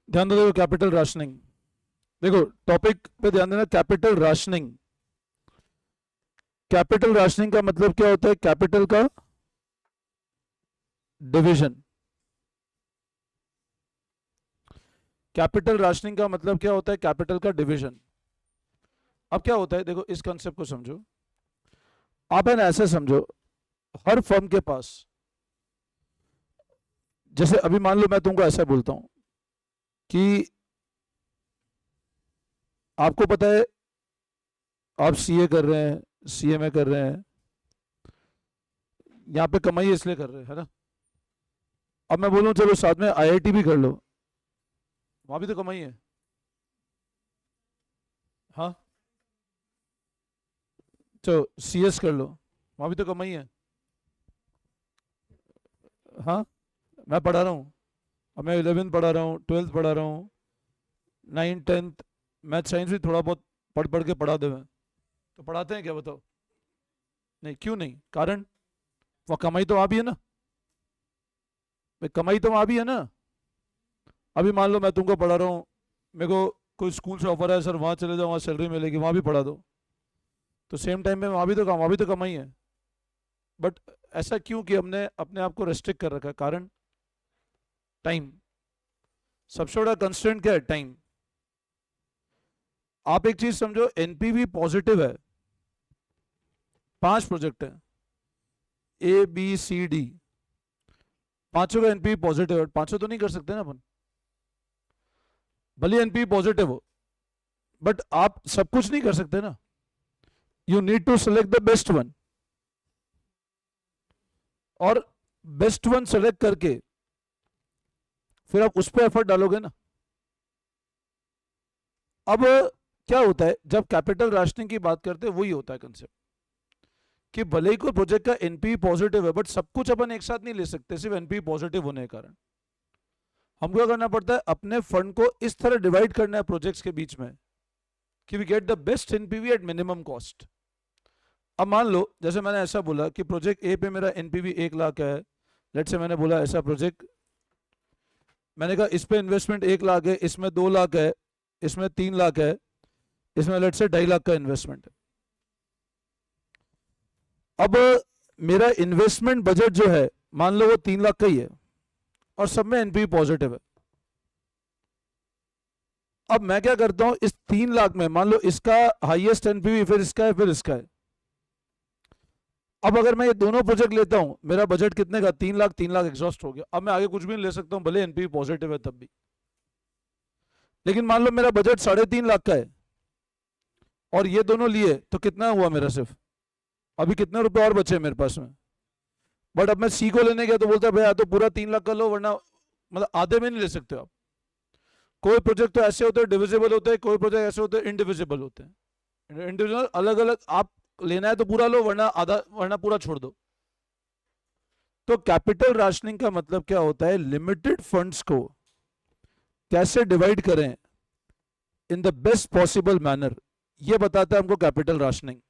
ध्यान दो, देखो कैपिटल राशनिंग, देखो टॉपिक पे ध्यान देना। कैपिटल राशनिंग, कैपिटल राशनिंग का मतलब क्या होता है? कैपिटल का डिवीजन। कैपिटल राशनिंग का मतलब क्या होता है? कैपिटल का डिवीजन। अब क्या होता है, देखो इस कंसेप्ट को समझो। आप है ना ऐसे समझो, हर फर्म के पास, जैसे अभी मान लो मैं तुमको ऐसा बोलता हूं कि आपको पता है आप सीए कर रहे हैं, सीएमए कर रहे हैं, यहां पे कमाई इसलिए कर रहे हैं, है ना। अब मैं बोलूं चलो साथ में आईआईटी भी कर लो, वहां भी तो कमाई है। हाँ, चलो सीएस कर लो, वहां भी तो कमाई है। हाँ, मैं पढ़ा रहा हूँ, अब मैं 11th पढ़ा रहा हूँ, 12th पढ़ा रहा हूँ, 9th 10th, मैथ साइंस भी थोड़ा बहुत पढ़ पढ़ के पढ़ा दे मैं, तो पढ़ाते हैं क्या बताओ? नहीं, क्यों नहीं? कारण वह कमाई तो वहां भी है ना भाई, कमाई तो वहां भी है ना। अभी मान लो मैं तुमको पढ़ा रहा हूँ, मेरे को कोई स्कूल से ऑफर है, सर वहां चले जाओ, वहां सैलरी मिलेगी, वहां भी पढ़ा दो, तो सेम टाइम में वहां भी तो कमाई है। बट ऐसा क्यों कि हमने अपने आप को रेस्ट्रिक्ट कर रखा है? कारण टाइम। सबसे बड़ा कंस्ट्रेंट क्या है? टाइम। आप एक चीज समझो, एनपीवी पॉजिटिव है, 5 प्रोजेक्ट है, ए बी सी डी, पांचों का एनपीवी पॉजिटिव है, पांचों तो नहीं कर सकते ना अपन, भले एनपीवी पॉजिटिव हो, बट आप सब कुछ नहीं कर सकते ना। You need to select the best one, और बेस्ट वन सेलेक्ट करके फिर आप उस पर एफर्ट डालोगे ना। अब क्या होता है जब कैपिटल राशनिंग की बात करते हैं, वही होता है कंसेप्ट कि भले ही कोई प्रोजेक्ट का एनपीवी पॉजिटिव है, बट सब कुछ अपन एक साथ नहीं ले सकते सिर्फ एनपीवी पॉजिटिव होने के कारण। हमको क्या करना पड़ता है? अपने फंड को इस तरह डिवाइड करना है प्रोजेक्ट्स के बीच में कि we get the best NPV at minimum cost. अब मान लो जैसे मैंने ऐसा बोला कि प्रोजेक्ट ए पे मेरा एनपीवी 1 लाख है, लेट से मैंने बोला ऐसा प्रोजेक्ट, मैंने कहा इस पे इन्वेस्टमेंट 1 लाख है, इसमें 2 लाख है, इसमें 3 लाख है, इसमें लेट से 2.5 लाख का इन्वेस्टमेंट है। अब मेरा इन्वेस्टमेंट बजट जो है, मान लो वो 3 लाख का ही है, और सब में एनपीवी पॉजिटिव है। अब मैं क्या करता हूं, इस 3 लाख में मान लो इसका हाईएस्ट एनपीवी, फिर इसका है, फिर इसका है। अब अगर मैं ये दोनों प्रोजेक्ट लेता हूं, मेरा बजट कितने का? 3 लाख, 3 लाख एग्जॉस्ट हो गया। अब मैं आगे कुछ भी नहीं ले सकता हूं, भले एनपीवी पॉजिटिव है तब भी। लेकिन मान लो मेरा बजट 3.5 लाख का है, और ये दोनों लिए तो कितना हुआ मेरा? सिर्फ अभी कितने रुपए और बचे मेरे पास में? बट अब मैं सी को लेने गया तो बोलता है भैया तो पूरा 3 लाख का लो, वरना मतलब आधे में नहीं ले सकते आप। कोई प्रोजेक्ट तो ऐसे होते हैं डिविजिबल होते हैं, कोई प्रोजेक्ट ऐसे होते हैं इनडिविजिबल होते हैं। इंडिविजुअल अलग अलग, आप लेना है तो पूरा लो, वरना आधा, वरना पूरा छोड़ दो। तो कैपिटल राशनिंग का मतलब क्या होता है? लिमिटेड फंड्स को कैसे डिवाइड करें in the best possible manner, ये बताता है हमको कैपिटल राशनिंग।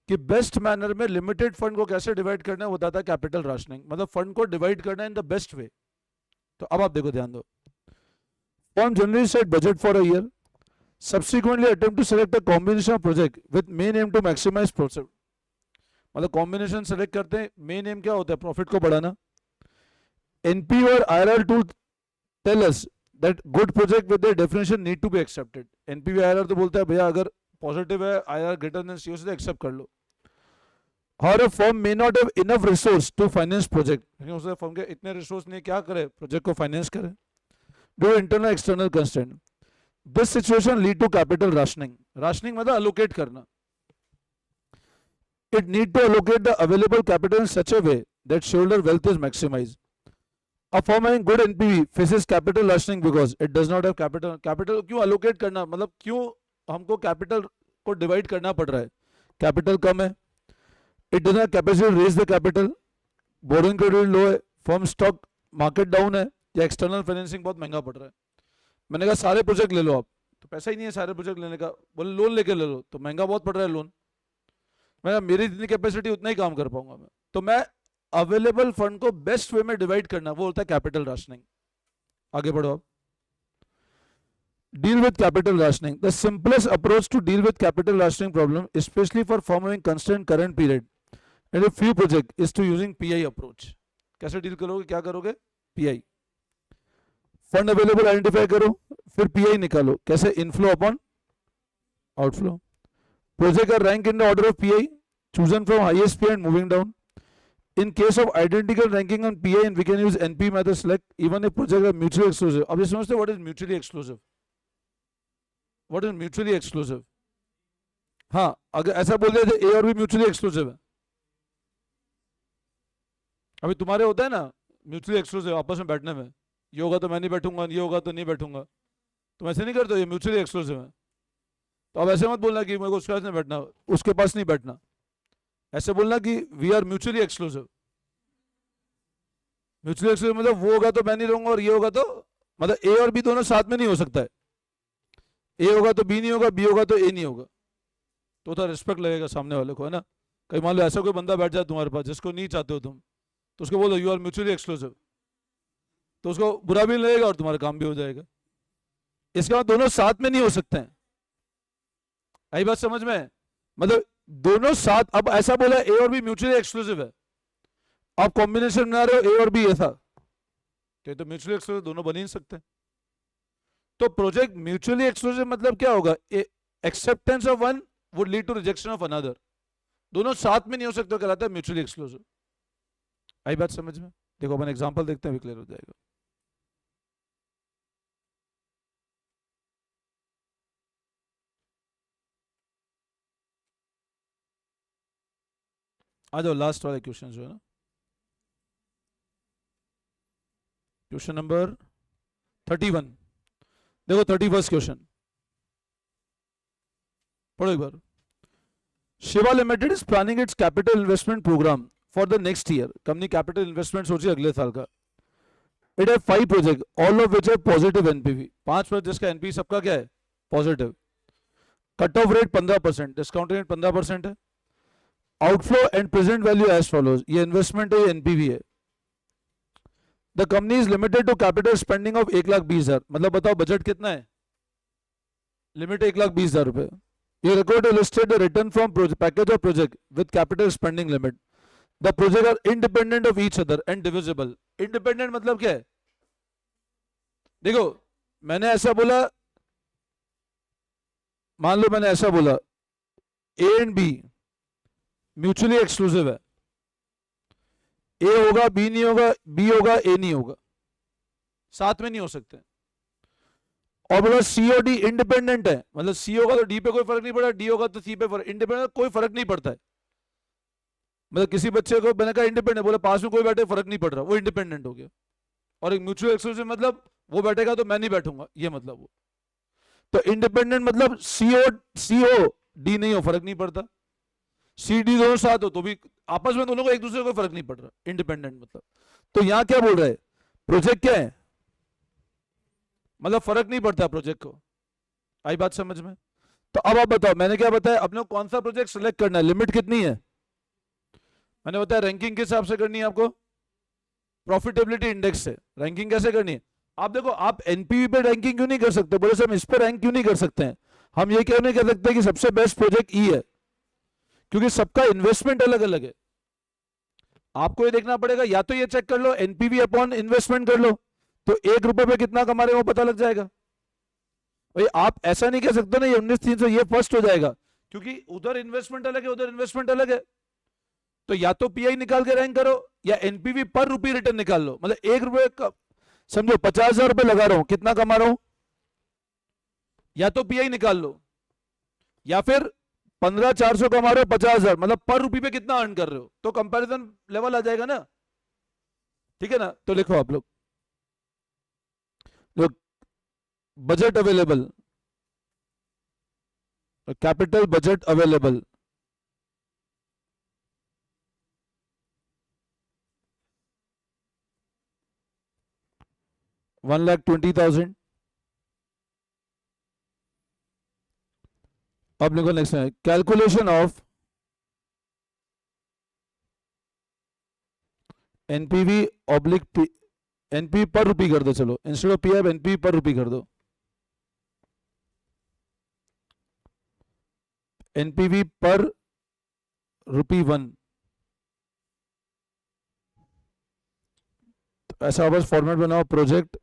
कि बेस्ट मैनर में लिमिटेड फंड को कैसे डिवाइड करना है बताता है कैपिटल राशनिंग, मतलब फंड को डिवाइड करना इन द बेस्ट वे। तो अब आप देखो, ध्यान दो। Firm generally set budget for a year, subsequently attempt to select a combination of project with main aim to maximize profit। मतलब कॉम्बिनेशन सेलेक्ट करते हैं, मेन एम क्या होता है? प्रॉफिट को बढ़ाना। एनपी और IRR to tell us that good project with the definition need to be accepted. NPV IRR तो बोलता है भैया अगर पॉजिटिव है, आईआरआर ग्रेटर देन सीओ से एक्सेप्ट कर लो। हर firm may not have enough resource to finance project, लेकिन उसने फर्म के इतने रिसोर्स नहीं, क्या करे? प्रोजेक्ट को फाइनेंस करे, due internal external constraint. This situation lead to capital rationing. Rationing मतलब अलोकेट करना। It need to allocate the available capital in such a way that shareholder wealth is maximized. A firm having good NPV faces capital rationing because it does not have capital. Capital क्यों allocate करना, मतलब क्यों हमको capital को divide करना पड़ रहा है? Capital कम है, it does not have capacity to raise the capital, borrowing credit low है, firm stock market down है, या external financing बहुत महंगा पड़ रहा है। मैंने कहा सारे प्रोजेक्ट ले लो आप, तो पैसा ही नहीं है सारे प्रोजेक्ट लेने का, बोले लोन लेके ले लो, तो महंगा बहुत पड़ रहा है लोन। मैं मेरी जितनी कैपेसिटी उतना ही काम कर पाऊंगा मैं, तो मैं अवेलेबल फंड को बेस्ट वे में डिवाइड करना, वो होता है कैपिटल राशनिंग। आगे बढ़ो आप। deal with capital rationing. The simplest approach to deal with capital rationing problem, especially for following constant current period and a few project, is to using PI approach. कैसे deal करोगे, क्या करोगे? PI. Fund available identify करो, फिर PI निकालो. कैसे? Inflow upon outflow. Project are ranked in the order of PI, chosen from highest PI and moving down. In case of identical ranking on PI, and we can use NP method select even if project are mutually exclusive. अब ये समझते what is mutually exclusive? What is mutually exclusive? हाँ, अगर ऐसा बोल दिया A और B mutually exclusive है. अभी तुम्हारे होता है ना mutually exclusive आपस में बैठने में, ये होगा तो मैं नहीं बैठूंगा, ये होगा तो नहीं बैठूंगा. तुम ऐसे नहीं करते हो, ये mutually exclusive है. तो अब ऐसे मत बोलना कि मेरे को उसके पास नहीं बैठना, उसके पास नहीं बैठना. ऐसे बोलना कि we are mutually exclusive. Mutually exclusive मतलब वो होगा तो मैं नहीं रहूंगा और ये होगा तो, मतलब ए और बी दोनों साथ में नहीं हो सकता है. ए होगा तो बी नहीं होगा, बी होगा तो ए नहीं होगा. तो रिस्पेक्ट लगेगा सामने वाले को, है ना. कहीं मान लो ऐसा कोई बंदा बैठ जाए तुम्हारे पास जिसको नहीं चाहते हो तुम, तो उसको बोलो यू आर म्यूचुअली एक्सक्लूसिव, तो उसको बुरा भी लगेगा और तुम्हारा काम भी हो जाएगा. इसके बाद दोनों साथ में नहीं हो सकते हैं. आई बात समझ में? मतलब दोनों साथ. अब ऐसा बोला ए और बी म्यूचुअली एक्सक्लूसिव है, आप कॉम्बिनेशन बना रहे हो ए और बी ऐसा, तो म्यूचुअली एक्सक्लूसिव दोनों बन ही नहीं सकते. तो प्रोजेक्ट म्यूचुअली एक्सक्लूसिव मतलब क्या होगा? Acceptance of one would lead to rejection of another. दोनों साथ में नहीं हो सकते, कहलाता है म्यूचुअली एक्सक्लूसिव. आई बात समझ में? देखो अपन एग्जांपल देखते हैं, क्लियर हो जाएगा. आ जाओ लास्ट वाले क्वेश्चन जो है ना, क्वेश्चन नंबर 31. देखो 31 क्वेश्चन पढ़ो एक बार. Shiva limited is planning its capital investment program for the next year. Company capital investment सोची अगले साल का. It have 5 project all of which have positive NPV. 5 project जिसका एनपीवी सबका क्या है? Positive. Cut off rate 15%, discount rate 15% है. Outflow and present value as follows. ये इन्वेस्टमेंट है, ये एनपीवी है. The company is limited to capital spending of 1,20,000. मतलब बताओ बजट कितना है? लिमिट 1,20,000 रुपए. You record to illustrate the return from package of project with capital spending limit. The project are independent of each other and divisible. Independent मतलब क्या है? देखो मैंने ऐसा बोला, मान लो मैंने ऐसा बोला A and B mutually exclusive है. A होगा B नहीं होगा, B होगा A नहीं होगा, साथ में नहीं हो सकते. और बोला सी और डी इंडिपेंडेंट है, मतलब सी होगा तो डी पे कोई फर्क नहीं पड़ता, डी होगा तो सी पे फर्क. इंडिपेंडेंट कोई फर्क नहीं पड़ता है. मतलब किसी बच्चे को मैंने कहा इंडिपेंडेंट, बोला पास में कोई बैठे फर्क नहीं पड़ रहा, वो इंडिपेंडेंट हो गया. और एक म्यूचुअल एक्सक्लूसिव मतलब वो बैठेगा तो मैं नहीं बैठूंगा, ये मतलब वो. तो इंडिपेंडेंट मतलब सी हो डी नहीं हो फर्क नहीं पड़ता, सी डी दोनों साथ हो तो भी आपस में दोनों को एक दूसरे को फर्क नहीं पड़ रहा. इंडिपेंडेंट मतलब. तो यहां क्या बोल रहा है? प्रोजेक्ट क्या है? मतलब फर्क नहीं पड़ता प्रोजेक्ट को. आई बात समझ में? तो अब आप बताओ, मैंने क्या बताया अपने को कौन सा प्रोजेक्ट सिलेक्ट करना है, लिमिट कितनी है? मैंने बताया रैंकिंग के हिसाब से करनी है आपको, प्रॉफिटेबिलिटी इंडेक्स से. रैंकिंग कैसे करनी है? आप देखो, आप एनपीवी पे रैंकिंग क्यों नहीं कर सकते? बोले सर हम इस पे रैंक क्यों नहीं कर सकते हैं? हम ये क्यों नहीं कर सकते कि सबसे बेस्ट प्रोजेक्ट ई है? क्योंकि सबका इन्वेस्टमेंट अलग अलग है. आपको ये देखना पड़ेगा, या तो ये चेक कर लो एनपीवी अपॉन इन्वेस्टमेंट कर लो, तो 1 रुपए पे कितना कमा रहे हो पता लग जाएगा. भाई आप ऐसा नहीं कह सकते ना ये 19,300 ये फर्स्ट हो जाएगा, क्योंकि उधर इन्वेस्टमेंट अलग है, उधर इन्वेस्टमेंट अलग है. तो या तो पीआई निकाल के रैंक करो या एनपीवी पर रुपये रिटर्न निकाल लो. मतलब 1 रुपए का समझो 50,000 रुपए लगा रहा हूं, कितना कमा रहा हूं? या तो पीआई निकाल लो या फिर 15,400 कमा रहे हो 50,000, मतलब पर रुपये पे कितना अर्न कर रहे हो, तो कंपैरिजन लेवल आ जाएगा ना. ठीक है ना? तो लिखो आप लोग, budget available, capital budget available, $1,20,000. अब लिखो नेक्स्ट में calculation of NPV oblique NP पर रुपी कर दो. चलो इंस्टेड ऑफ पीआई एनपी पर रुपी कर दो. एनपीवी पर ₹1, तो ऐसा वापस फॉर्मेट बनाओ, प्रोजेक्ट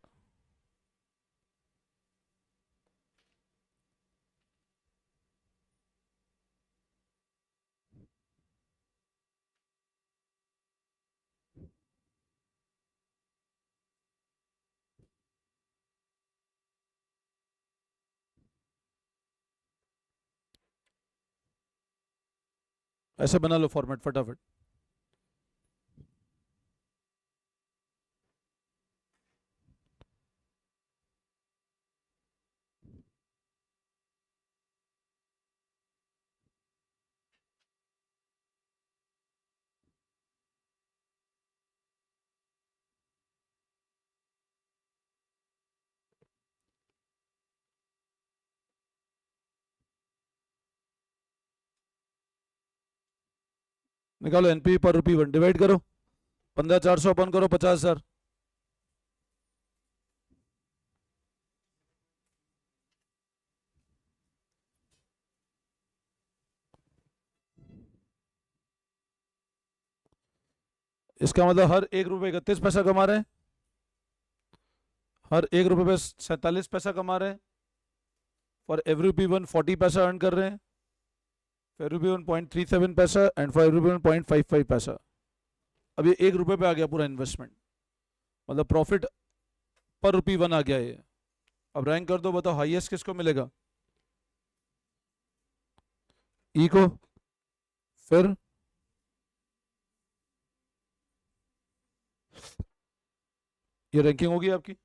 ऐसे बना लो फॉर्मेट फटाफट। निकालो एनपीवी पर ₹1 डिवाइड करो 15,400 अपन करो 50,000। इसका मतलब हर ₹1 31 पैसा कमा रहे हैं, हर ₹1 पे 47 पैसा कमा रहे हैं। फॉर एवरी ₹1 40 पैसा अर्न कर रहे हैं, फॉर एवरी ₹1 0.37 पैसा एंड फॉर एवरी ₹1 0.55 पैसा। अब ये ₹1 पे आ गया पूरा इन्वेस्टमेंट, मतलब प्रॉफिट पर ₹1 आ गया ये। अब रैंक कर दो, बताओ हाईएस्ट किसको मिलेगा? ई को, फिर ये रैंकिंग होगी आपकी।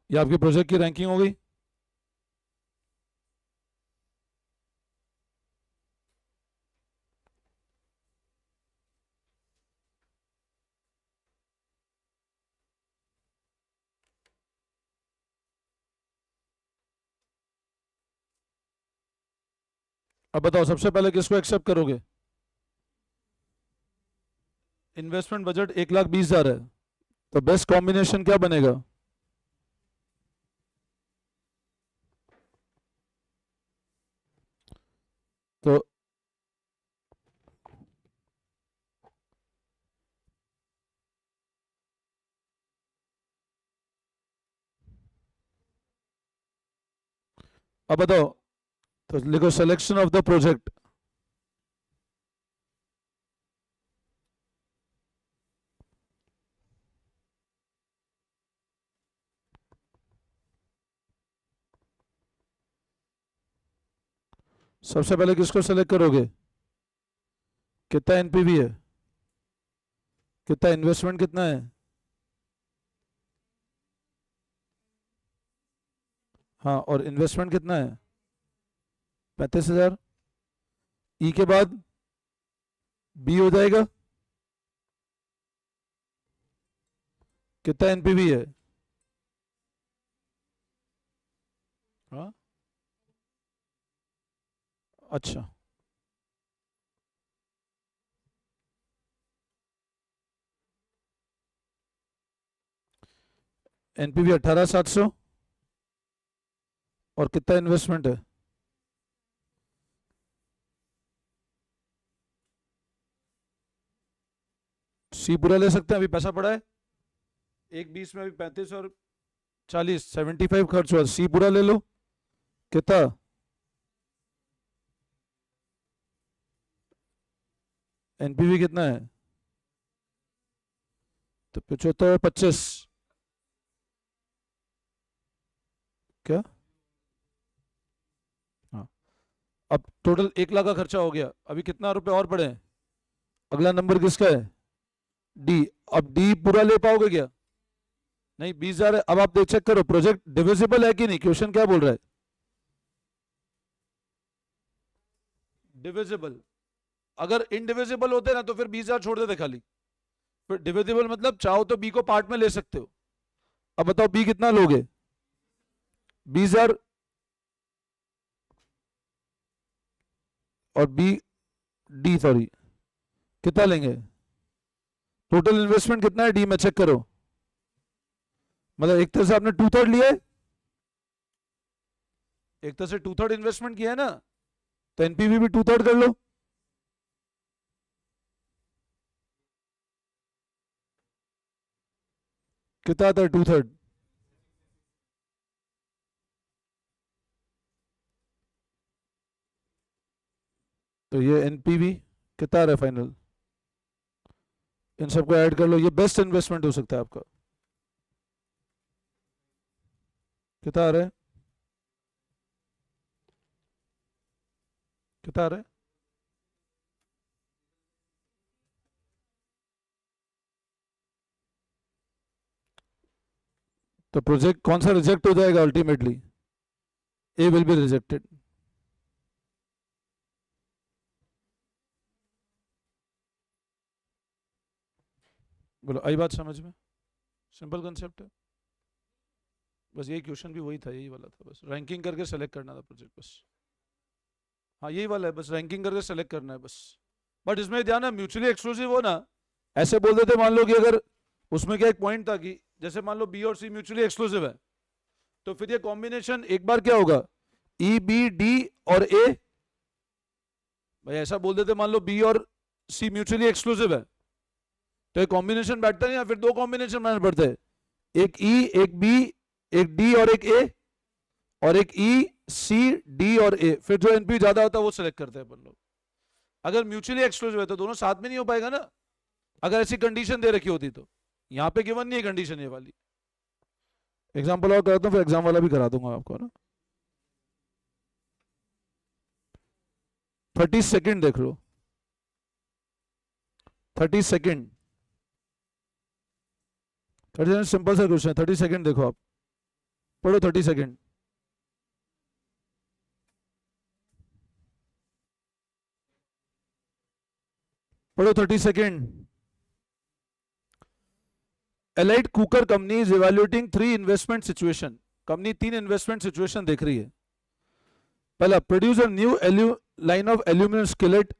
ये आपके प्रोजेक्ट की रैंकिंग हो गई। अब बताओ सबसे पहले किसको एक्सेप्ट करोगे? इन्वेस्टमेंट बजट 1,20,000 है, तो बेस्ट कॉम्बिनेशन क्या बनेगा? तो अब बताओ, तो लिखो सिलेक्शन ऑफ द प्रोजेक्ट। सबसे पहले किसको सेलेक्ट करोगे? कितना एनपीवी है, कितना इन्वेस्टमेंट कितना है? हाँ, और इन्वेस्टमेंट कितना है? 35,000। ई के बाद बी हो जाएगा, कितना एनपीवी है? हाँ, अच्छा, एनपीवी 18,700 और कितना इन्वेस्टमेंट है? सी पूरा ले सकते हैं, अभी पैसा पड़ा है 1,20 में, अभी 35 और 40 75 खर्च हुआ, सी पूरा ले लो। कितना? एनपीवी कितना है? तो 75 25, क्या? हाँ, अब टोटल 1 लाख का खर्चा हो गया, अभी कितना रुपए और पड़े हैं? अगला नंबर किसका है? डी। अब डी पूरा ले पाओगे क्या? नहीं, 20,000 है। अब आप देख चेक करो प्रोजेक्ट डिविजिबल है कि नहीं, क्वेश्चन क्या बोल रहा है? डिविजिबल। अगर इनडिविजिबल होते ना तो फिर 20,000 छोड़ देते खाली, फिर डिविजिबल मतलब चाहो तो बी को पार्ट में ले सकते हो। अब बताओ बी कितना लोगे? 20,000। और बी डी, सॉरी, कितना लेंगे? टोटल इन्वेस्टमेंट कितना है डी में, चेक करो। मतलब एक तरह से आपने 2/3 लिया है, एक तरह से 2/3 इन्वेस्टमेंट किया है ना, तो एनपीवी भी 2/3 कर लो। कितना आता है 2/3? तो ये एनपीवी कितना आ रहा है फाइनल? इन सबको ऐड कर लो, ये बेस्ट इन्वेस्टमेंट हो सकता है आपका। कितना आ रहा है? कितना आ रहा है? तो प्रोजेक्ट कौन सा रिजेक्ट हो जाएगा ultimately? A will be rejected. बोलो, आई बात समझ में? सिंपल कंसेप्ट है, बस यही क्वेश्चन भी वही था, यही वाला था, बस रैंकिंग करके सेलेक्ट करना था प्रोजेक्ट बस। हाँ यही वाला है, बस रैंकिंग करके सेलेक्ट करना है बस। बट इसमें ध्यान है, म्यूचुअली एक्सक्लूसिव हो ना, ऐसे बोल देते मान लो कि अगर उसमें क्या एक पॉइंट था कि जैसे मान लो बी और सी म्यूचुअली एक्सक्लूसिव है, तो फिर ये कॉम्बिनेशन एक बार क्या होगा, ई बी डी और ए। भाई ऐसा बोल देते मान लो बी और सी म्यूचुअली एक्सक्लूसिव है, तो एक कॉम्बिनेशन बैठता नहीं, या फिर दो कॉम्बिनेशन बनाने पड़ते हैं, एक ई एक बी, एक डी और एक ए, और एक ई सी डी और ए, फिर जो एनपी ज्यादा होता है वो सिलेक्ट करते हैं अपन लोग। अगर म्यूचुअली एक्सक्लूसिव है तो दोनों साथ में नहीं हो पाएगा ना, अगर ऐसी कंडीशन दे रखी होती तो। यहां पे गिवन नहीं है कंडीशन ये वाली। एग्जाम्पल और कराता हूँ, फिर एग्जाम वाला भी करा दूंगा आपको ना। 30 सेकेंड देख लो, 30 सेकेंड, 30 सिंपल सा क्वेश्चन है, 30 सेकेंड देखो आप, पढ़ो 30 सेकेंड। पढ़ो 30 second. Elite cooker company is evaluating 3 investment situation. Company 3 investment situation देख रही है। पहला, produce a new line of aluminium skillet,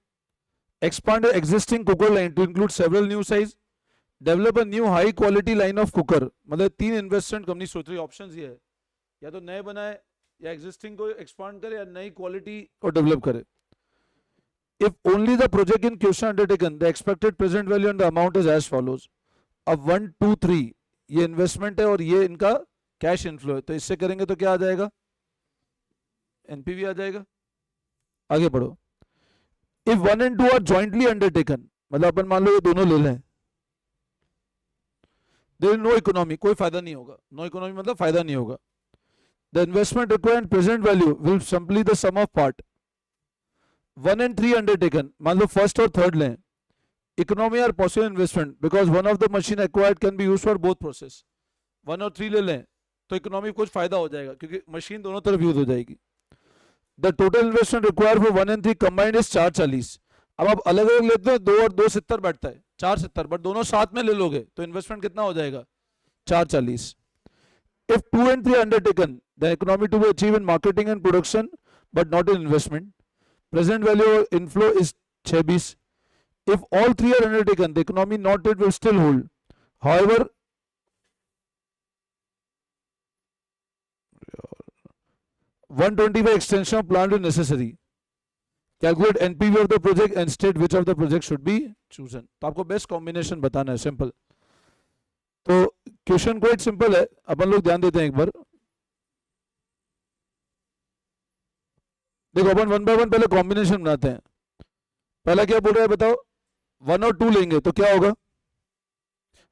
expand an existing cooker line to include several new size, develop a new high quality line of cooker। मतलब 3 investment company सोच रही है, options ये है, या तो नए बनाए, या एग्जिस्टिंग को एक्सपांड करे, या नई क्वालिटी और डेवलप करे। If only the project in question undertaken, the expected present value and the amount is as follows। अब 1 2 3 ये इन्वेस्टमेंट है और ये इनका कैश इनफ्लो है, तो इससे करेंगे तो क्या आ जाएगा, एनपीवी आ जाएगा। आगे बढ़ो। If 1 and 2 are jointly undertaken, मतलब अपन मान लो ये दोनों ले लें, देयर इज नो इकोनॉमी, कोई फायदा नहीं होगा, नो इकोनॉमी मतलब फायदा नहीं होगा। The investment required and present value will simply the sum of part. 1 and 3 undertaken, मान लो फर्स्ट और थर्ड लें, economy are possible investment because one of the machine acquired can be use for both process. 1 और 3 ले लें तो economy कुछ फायदा हो जाएगा, क्योंकि मशीन दोनों तरफ यूज हो जाएगी। The total investment required for 1 and 3 combined is 440। अब आप अलग अलग लेते हो, 2 और 2 70 बैठता है, 470, बट दोनों साथ में ले लोगे तो इन्वेस्टमेंट कितना हो जाएगा, 440। If 2 and 3 undertaken, the economy to be achieve in marketing and production but not in investment, present value inflow is 26। If all 3 are undertaken, the economy not yet will still hold. However, 125 extension of plant is necessary. Calculate NPV of the project and state which of the project should be chosen. तो आपको best combination बताना है, simple. तो question quite simple है, अपन लोग ध्यान देते हैं एक बार। देखो अपन 1 by 1 पहले कॉम्बिनेशन बनाते हैं। पहला क्या बोल रहा है बताओ, 1 और 2 लेंगे तो क्या होगा,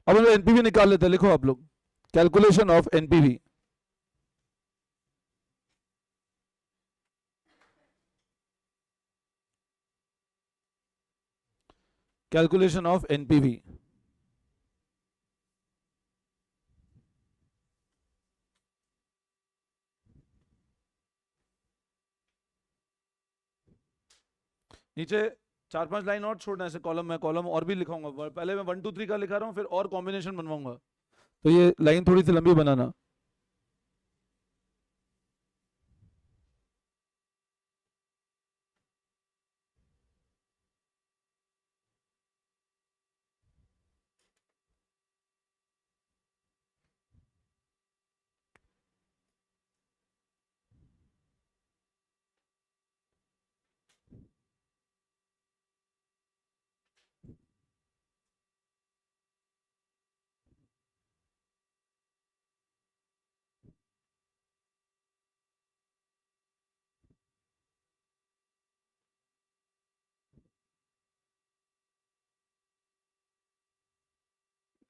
अब हम एनपीवी निकाल लेते हैं। लिखो आप लोग, calculation of NPV. Calculation of NPV. नीचे 4-5 लाइन और छोड़ना, ऐसे कॉलम में कॉलम और भी लिखाऊंगा। पहले मैं 1 2 3 का लिखा रहा हूँ, फिर और कॉम्बिनेशन बनवाऊंगा, तो ये लाइन थोड़ी सी लंबी बनाना।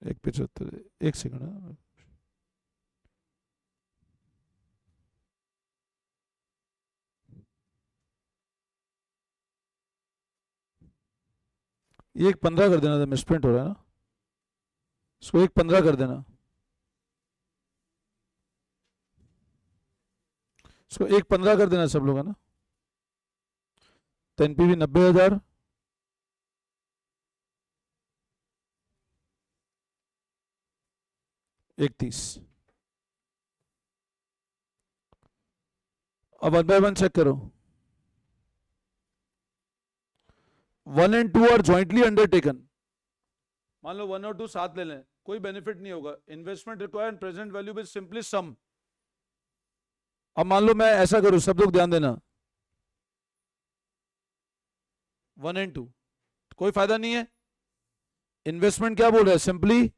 175, एक सेकंड। ये 1.15 कर देना था, मिसप्रिंट हो रहा है ना, इसको 1.15 कर देना, इसको 1.15 कर देना सब लोग, है ना। तो एनपीवी 90,000, एक 30। अब 1 by 1 चेक करो। 1 and 2 आर ज्वाइंटली अंडरटेकन। मान लो 1 और 2 साथ ले लें, कोई बेनिफिट नहीं होगा। Investment required present value with simply सम। अब मान लो मैं ऐसा करूं, सब लोग ध्यान देना, 1 and 2 कोई फायदा नहीं है। इन्वेस्टमेंट क्या बोल रहा है, सिंपली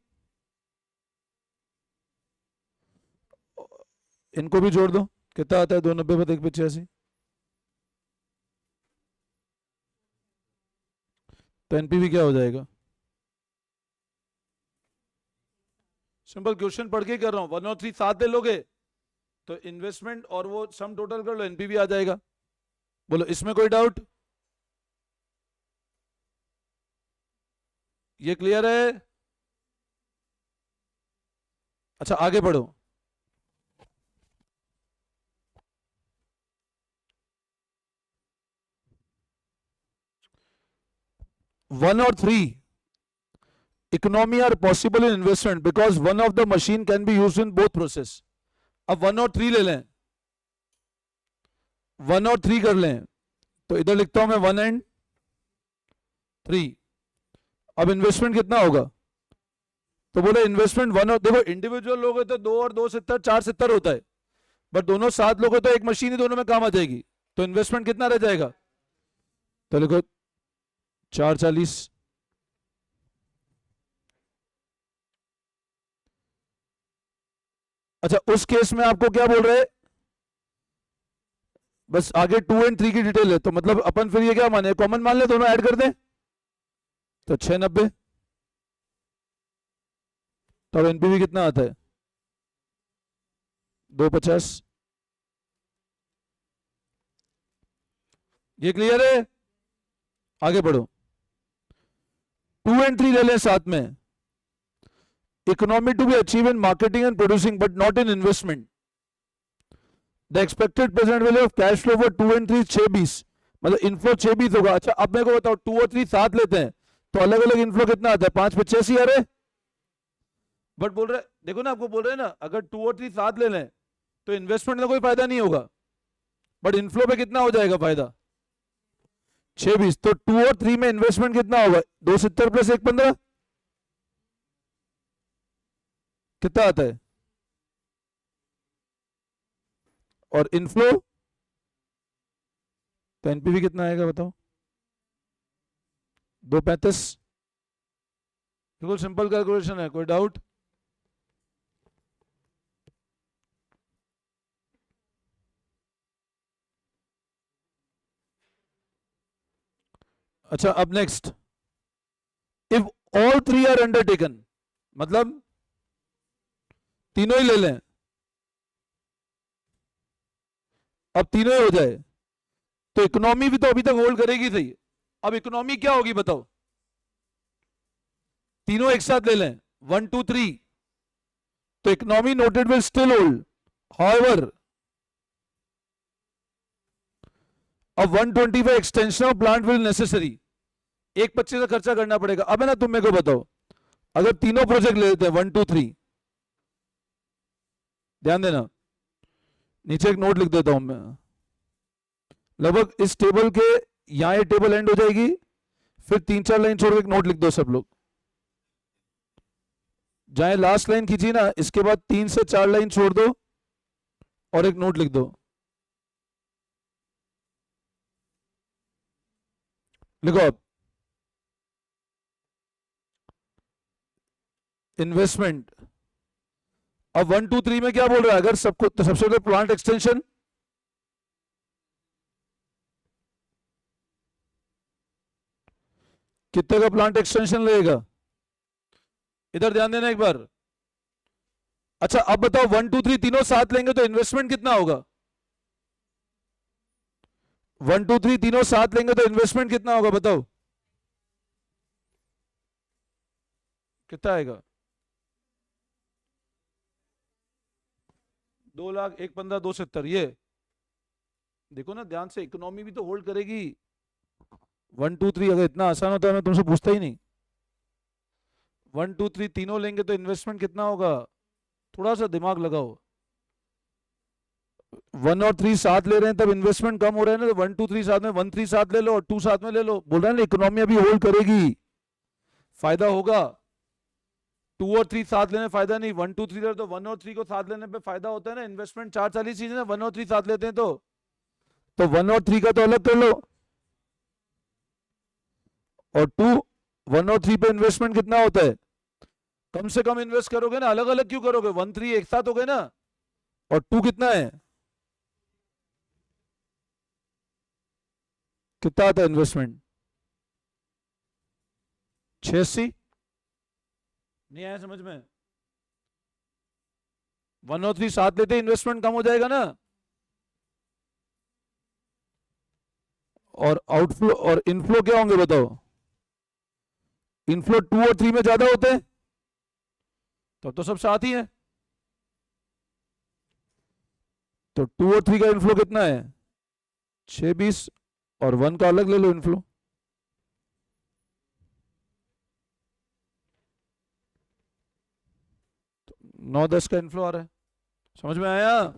इनको भी जोड़ दो, कितना आता है 290 पर 185। तो एनपीवी क्या हो जाएगा, सिंपल क्वेश्चन पढ़ के कर रहा हूं। 1 और 3 साथ ले लोगे तो इन्वेस्टमेंट और वो सम टोटल कर लो, एनपीवी आ जाएगा। बोलो इसमें कोई डाउट, ये क्लियर है। अच्छा आगे बढ़ो। 1 और 3 economy are possible in investment because one of the machine can be used in both process। अब 1 और 3 ले लें, 1 और 3 कर लें, तो इधर लिखता हूं मैं 1 and 3। अब इन्वेस्टमेंट कितना होगा, तो बोले इन्वेस्टमेंट 1 और, देखो इंडिविजुअल लोग तो 2 और 2 70 4 70 होता है, बट दोनों 7 लोग तो एक मशीन ही दोनों में काम आ जाएगी। तो इन्वेस्टमेंट कितना रह जाएगा, तो लिखो 440। अच्छा उस केस में आपको क्या बोल रहे हैं, बस आगे 2 and 3 की डिटेल है, तो मतलब अपन फिर ये क्या माने, कॉमन मान ले, दोनों ऐड कर दें, तो 690। तो अब एनपीवी कितना आता है, 250। ये क्लियर है, आगे बढ़ो। 2 and 3 ले लें साथ में। Economy to be achieve in marketing and producing but not in investment. The expected present value of cash flow for 2 and 3 620, मतलब इनफ्लो 620 होगा। अच्छा अब मेरे को बताओ 2 और 3 साथ लेते हैं तो अलग अलग इनफ्लो कितना आता है, 585। अरे बट बोल रहे, देखो ना आपको बोल रहे हैं ना, अगर 2 और 3 साथ ले लें तो इन्वेस्टमेंट में कोई फायदा नहीं होगा, बट इनफ्लो पे कितना हो जाएगा फायदा, 620। तो 2 और 3 में इन्वेस्टमेंट कितना होगा, 270 प्लस 115, कितना आता है, और इनफ्लो, तो एनपीवी कितना आएगा बताओ, 235। बिल्कुल सिंपल कैलकुलेशन है, कोई डाउट। अच्छा अब next, if all 3 are undertaken, मतलब तीनों ही ले लें, अब तीनों ही हो जाए तो इकोनॉमी भी तो अभी तक होल्ड करेगी सही। अब इकोनॉमी क्या होगी बताओ, तीनों एक साथ ले लें 1 2 3, तो economy noted will still hold, however अब 125 extension of plant will necessary, 125 का खर्चा करना पड़ेगा। अब है ना, तुम मेरे को बताओ, अगर तीनों प्रोजेक्ट ले लेते हैं 1 2 3, ध्यान देना, नीचे एक नोट लिख देता हूं मैं, लगभग इस टेबल के यहां ये टेबल एंड हो जाएगी, फिर 3 4 लाइन छोड़ के एक नोट लिख दो सब लोग, जहां लास्ट लाइन खींची ना इसके बाद 3 से 4 लाइन छोड़ दो और एक नोट लिख दो। लिखो अब, इन्वेस्टमेंट, अब 1 2 3 में क्या बोल रहा है, अगर सबको तो सबसे पहले प्लांट एक्सटेंशन, कितने का प्लांट एक्सटेंशन लगेगा, इधर ध्यान देना एक बार। अच्छा अब बताओ 1 2 3 तीनों साथ लेंगे तो इन्वेस्टमेंट कितना होगा? 1 2 3 तीनों साथ लेंगे तो इन्वेस्टमेंट कितना होगा बताओ, कितना आएगा? 2 लाख 1 15 270। ये देखो ना ध्यान से, इकोनॉमी भी तो होल्ड करेगी। 1 2 3 अगर इतना आसान होता है मैं तुमसे पूछता ही नहीं। 1 2 3 तीनों लेंगे तो इन्वेस्टमेंट कितना होगा? थोड़ा सा दिमाग लगाओ। 1 और 3 साथ ले रहे हैं तब इन्वेस्टमेंट कम हो रहा है ना, तो 1 2 3 साथ में 1 3 साथ ले लो और 2 साथ में ले लो। बोल रहा है ना इकोनॉमी अभी होल्ड करेगी, फायदा होगा। 2 और 3 साथ लेने फायदा नहीं, 1 2 3 ले तो 1 और 3 को साथ लेने पे फायदा होता है ना। इन्वेस्टमेंट 4 40 चीज है ना, 1 और 3 साथ लेते हैं तो 1 और 3 का तो अलग कर लो, और 2 1 और 3 पे इन्वेस्टमेंट कितना होता है? कम से कम इन्वेस्ट करोगे ना, अलग अलग क्यों करोगे? 1 3 एक साथ हो गए ना, और 2 कितना है? कितना आता है इन्वेस्टमेंट? 86। नहीं आया समझ में? 1 और 3 साथ लेते इन्वेस्टमेंट कम हो जाएगा ना, और आउटफ्लो और इनफ्लो क्या होंगे बताओ? इनफ्लो 2 और 3 में ज्यादा होते हैं, तब तो सब साथ ही है। तो 2 और 3 का इनफ्लो कितना है? 6 20, और 1 का अलग ले लो इनफ्लो। तो 9 10 का इनफ्लो आ रहा है, समझ में आया?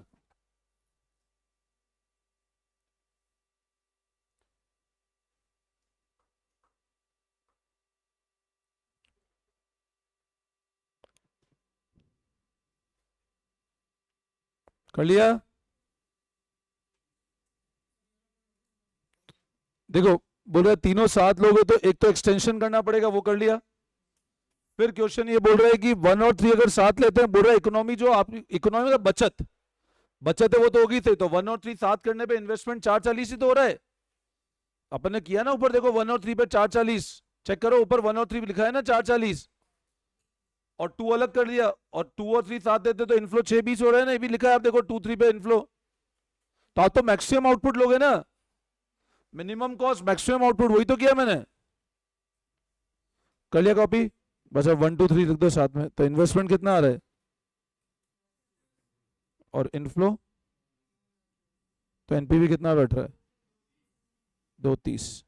कर लिया? देखो बोल रहा है तीनों साथ लोगे तो एक तो एक्सटेंशन करना पड़ेगा, वो कर लिया। फिर क्वेश्चन ये बोल रहा है कि 1 और 3 अगर साथ लेते हैं, बोल रहा है इकोनॉमी जो आप इकोनॉमी का बचत बचत है वो तो होगी, तो 1 और 3 साथ करने पे इन्वेस्टमेंट 4 40 ही तो हो रहा है। अपन ने किया ना ऊपर, देखो 1 और 3 पे 4 40, चेक करो ऊपर 1 और 3 लिखा है ना 4 40, और 2 अलग कर दिया, और 2 और 3 साथ देते तो इनफ्लो 6 20 हो रहा है ना, ये भी लिखा है आप देखो 2 3 पे इनफ्लो। तो आप तो मैक्सिमम आउटपुट लोगे ना, मिनिमम कॉस्ट मैक्सिमम आउटपुट, वही तो किया मैंने। कर लिया कॉपी? बस अब 1 2 3 लिख दो साथ में, तो इन्वेस्टमेंट कितना आ रहा है और इनफ्लो, तो एनपीवी कितना बैठ रहा है? 230।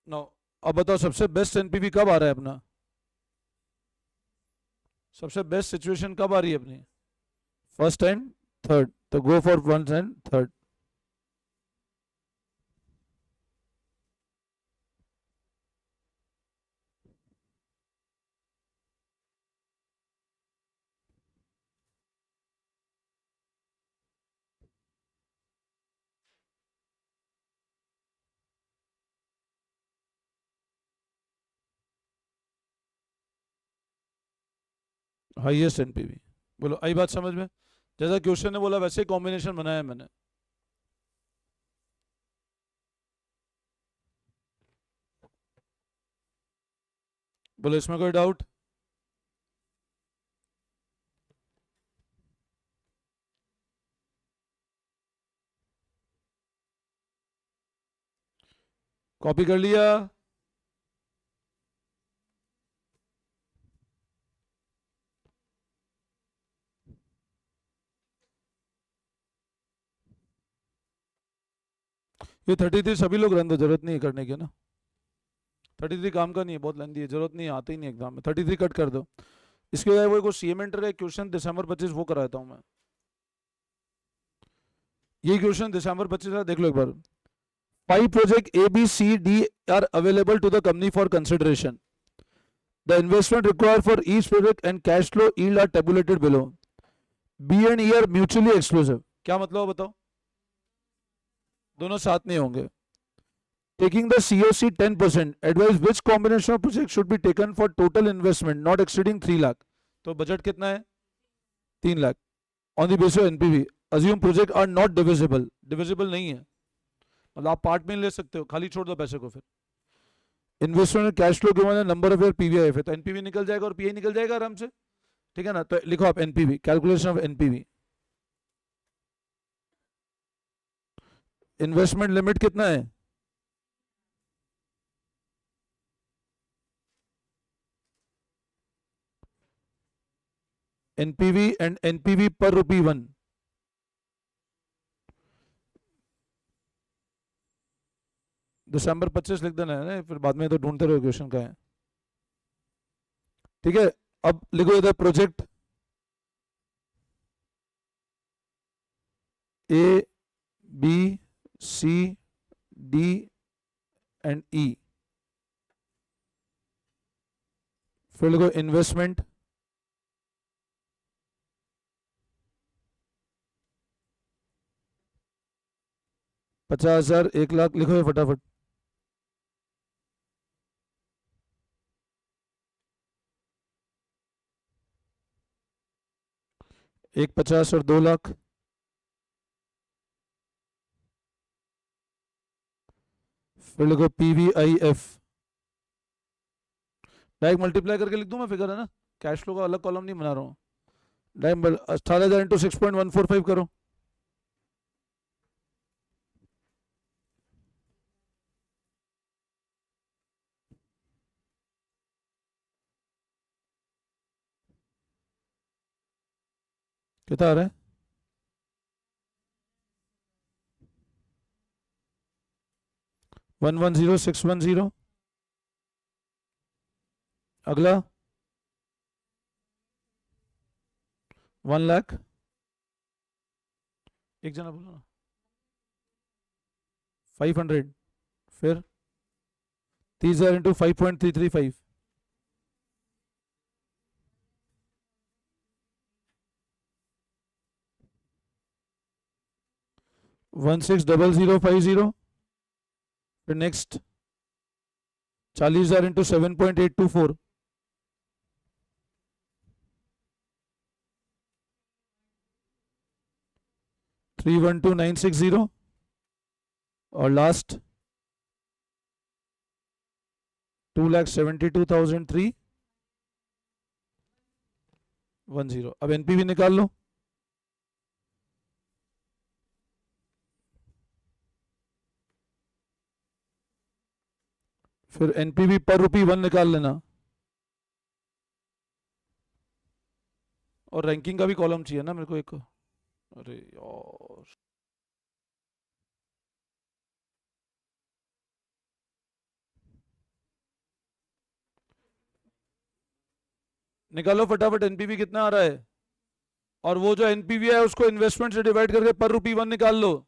नो अब बताओ सबसे बेस्ट एनपीवी कब आ रहा है अपना? सबसे बेस्ट सिचुएशन कब आ रही है अपनी? फर्स्ट एंड थर्ड, तो go for first and third. Highest NPV, बोलो आई बात समझ में? जैसा क्वेश्चन ने बोला वैसे कॉम्बिनेशन बनाया मैंने। बोलो इसमें कोई डाउट? कॉपी कर लिया? ये 33 सभी लोग रहने दो, जरूरत नहीं है करने की ना। 33 काम का नहीं है, बहुत लेंदी है, जरूरत नहीं है, आते ही नहीं एग्जाम में। 33 कट कर दो। इसके बाद वो सीएम एंटर का क्वेश्चन दिसंबर 25 वो कराता हूँ मैं। ये क्वेश्चन दिसंबर 25 का देख लो एक बार। 5 project A, B, C, D are available to the company for consideration. The investment required for each project and cash flow yield are tabulated below. B and E are mutually exclusive. क्या मतलब है बताओ? दोनों साथ नहीं होंगे। Taking the COC 10%, advise which combination of projects should be taken for total investment not exceeding 3 lakh. तो budget कितना है? 3 lakh. On the basis of NPV. Assume project are not divisible, divisible नहीं है, मतलब आप पार्ट में ले सकते हो, खाली छोड़ दो पैसे को। फिर इन्वेस्टमेंट कैश फ्लो गिवन है, नंबर ऑफ ईयर पीवीआईएफ है, तो एनपीवी निकल जाएगा और पीआई निकल जाएगा आराम से, ठीक है ना। तो लिखो आप NPV, calculation of NPV. Investment limit कितना है? एनपीवी एंड एनपीवी पर रुपी 1। दिसंबर 25 लिख देना है ना, फिर बाद में तो ढूंढते रहो क्वेश्चन का है, ठीक है। अब लिखो इधर project A B C D and E, फिर लिखो इन्वेस्टमेंट $50,000, 1 लाख, लिखो ये फटाफट। एक 50 और 2 लाख, फिर लिखो पीवीआईएफ, डायरेक्ट मल्टीप्लाई करके लिख दूं मैं फिगर, है ना, कैश फ्लो का अलग कॉलम नहीं बना रहा हूँ। डायरेक्ट 18,000 इंटू 6.145 करो, कितना आ रहा है? 110610। अगला 1 लाख, एक जना बोलो ना, 500, फिर 30,000 इंटू 5.335, 160050, फिर नेक्स्ट 40,000 इंटू 7.824, 312960, और लास्ट 2,72,310। अब एनपीवी निकाल लो। फिर एनपीवी पर रुपी 1 निकाल लेना, और रैंकिंग का भी कॉलम चाहिए ना मेरे को एक। अरे यार, निकालो फटाफट एनपीवी कितना आ रहा है, और वो जो एनपीवी है उसको इन्वेस्टमेंट से डिवाइड करके पर रुपी 1 निकाल लो।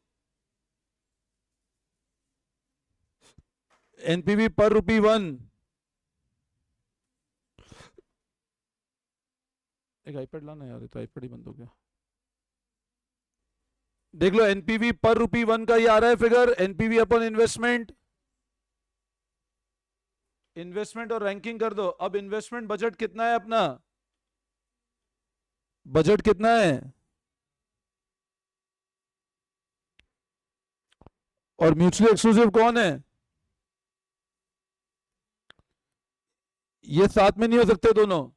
एनपीवी पर रुपी 1, एक आईपैड लाना यार, तो आईपैड ही बंद हो गया। देख लो एनपीवी पर रुपी 1 का ये आ रहा है फिगर, एनपीवी अपन इन्वेस्टमेंट, इन्वेस्टमेंट और रैंकिंग कर दो। अब इन्वेस्टमेंट बजट कितना है अपना, बजट कितना है, और म्यूचुअली एक्सक्लूसिव कौन है? ये साथ में नहीं हो सकते दोनों।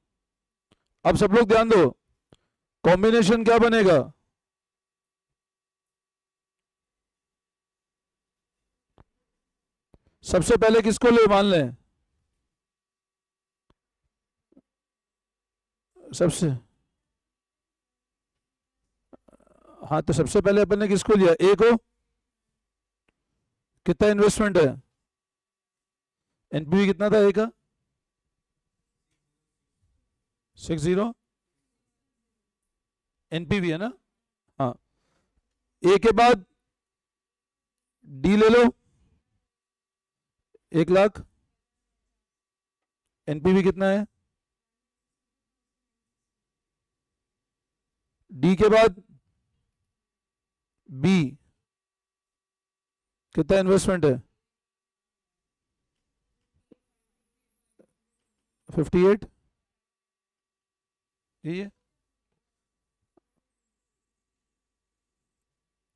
अब सब लोग ध्यान दो, कॉम्बिनेशन क्या बनेगा? सबसे पहले किसको ले मान लें? सबसे, हाँ तो सबसे पहले अपन ने किसको लिया? ए को। कितना इन्वेस्टमेंट है? एनपीवी कितना था ए का? 60। एनपीवी है ना, हाँ। ए के बाद डी ले लो, 1 लाख। एनपीवी कितना है? डी के बाद बी, कितना इन्वेस्टमेंट है? 58, यही है।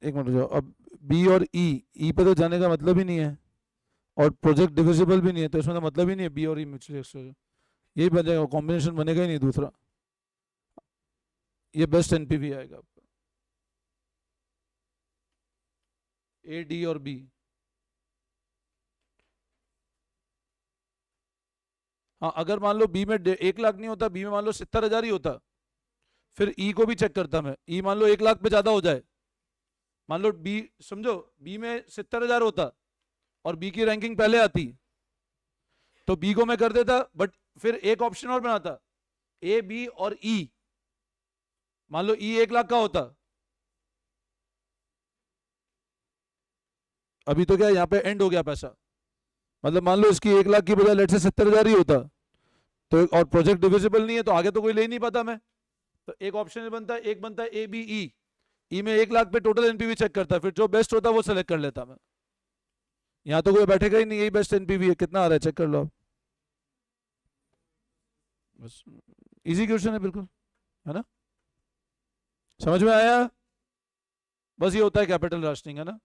एक मिनट जाओ, अब बी और ई पे तो जाने का मतलब ही नहीं है, और प्रोजेक्ट डिविजिबल भी नहीं है, तो इसमें तो मतलब ही नहीं है बी और ई म्यूचुअली एक्सक्लूसिव, यही बन जाएगा, कॉम्बिनेशन बनेगा ही नहीं दूसरा, ये बेस्ट एनपीवी आएगा आपका, ए डी और बी। हाँ अगर मान लो बी में 1 लाख नहीं होता, बी में मान लो 70,000 ही होता, फिर ई को भी चेक करता मैं, ई मान लो 1 लाख पे ज्यादा हो जाए, मान लो बी, समझो बी में 70,000 होता और बी की रैंकिंग पहले आती, तो बी को मैं कर देता, बट फिर एक ऑप्शन और बनाता, ए बी और ई, मान लो ई 1 लाख का होता, अभी तो क्या यहाँ पे एंड हो गया पैसा, मतलब मान लो इसकी 1 लाख की बजाय लेट से 70,000 ही होता, तो और प्रोजेक्ट डिविजिबल नहीं है तो आगे तो कोई ले ही नहीं पाता मैं, तो एक ऑप्शन बनता है, एक बनता है ए बी ई में 1 लाख पे टोटल एनपीवी चेक करता है, फिर जो बेस्ट होता है वो सेलेक्ट कर लेता मैं, यहाँ तो कोई बैठेगा ही नहीं, यही बेस्ट एनपीवी है, कितना आ रहा है चेक कर लो आप, बस इजी क्वेश्चन है बिल्कुल, है ना, समझ में आया, बस ये होता है कैपिटल राशनिंग, है ना।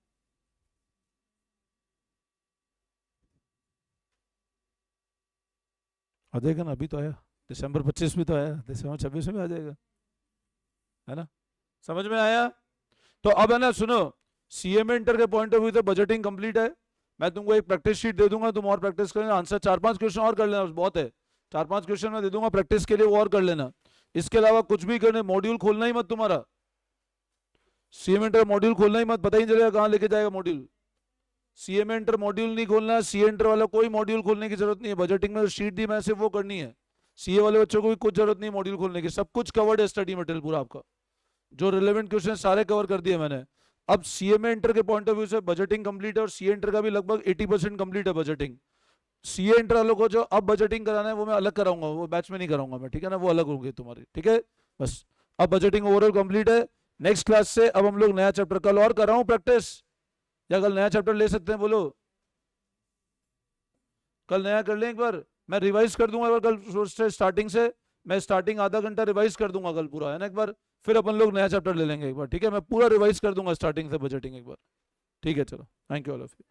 आ जाएगा ना, अभी तो आया, दिसंबर 25 भी तो आया, दिसंबर 26 में भी आ जाएगा, है ना, समझ में आया। तो अब है ना सुनो, सीएमए इंटर के पॉइंट ऑफ व्यू से बजटिंग कंप्लीट है, मैं तुमको एक प्रैक्टिस शीट दे दूंगा, तुम और प्रैक्टिस करना, आंसर 4-5 क्वेश्चन और कर लेना, बहुत है, 4-5 क्वेश्चन मैं दे दूंगा प्रैक्टिस के लिए, वो और कर लेना, इसके अलावा कुछ भी करने, मॉड्यूल खोलना ही मत तुम्हारा, सीएमए इंटर मॉड्यूल खोलना ही मत, पता ही नहीं चलेगा कहाँ लेके जाएगा मॉड्यूल, सीएमए इंटर मॉड्यूल नहीं खोलना, सीए इंटर वाला कोई मॉड्यूल खोलने की जरूरत नहीं है, बजटिंग में शीट दी मैं सिर्फ वो करनी है, सीए वाले बच्चों को भी कुछ जरूरत नहीं मॉड्यूल खोलने की, सब कुछ कवर्ड है स्टडी मटेरियल पूरा आपका, जो रिलेवेंट क्वेश्चन सारे कवर कर दिए मैंने। अब सीएमए इंटर के पॉइंट ऑफ व्यू से बजटिंग कंप्लीट है, और सीए इंटर का भी लगभग 80% कंप्लीट है बजटिंग, सीए इंटर वालों को जो अब बजटिंग कराना है वो मैं अलग कराऊंगा, वो बैच में नहीं कराऊंगा मैं, ठीक है ना, वो अलग होंगे तुम्हारी, ठीक है, बस अब बजटिंग ओवरऑल कंप्लीट है। नेक्स्ट क्लास से अब हम लोग नया चैप्टर, कल और कर रहा हूँ प्रैक्टिस, या कल नया चैप्टर ले सकते हैं बोलो, कल नया कर लें एक बार, मैं रिवाइज कर दूंगा एक बार कल स्टार्टिंग से, मैं स्टार्टिंग आधा घंटा रिवाइज कर दूंगा कल पूरा, है ना, एक बार फिर अपन लोग नया चैप्टर ले लेंगे एक बार, ठीक है, मैं पूरा रिवाइज कर दूंगा स्टार्टिंग से बजटिंग एक बार, ठीक है, चलो, thank you all of you.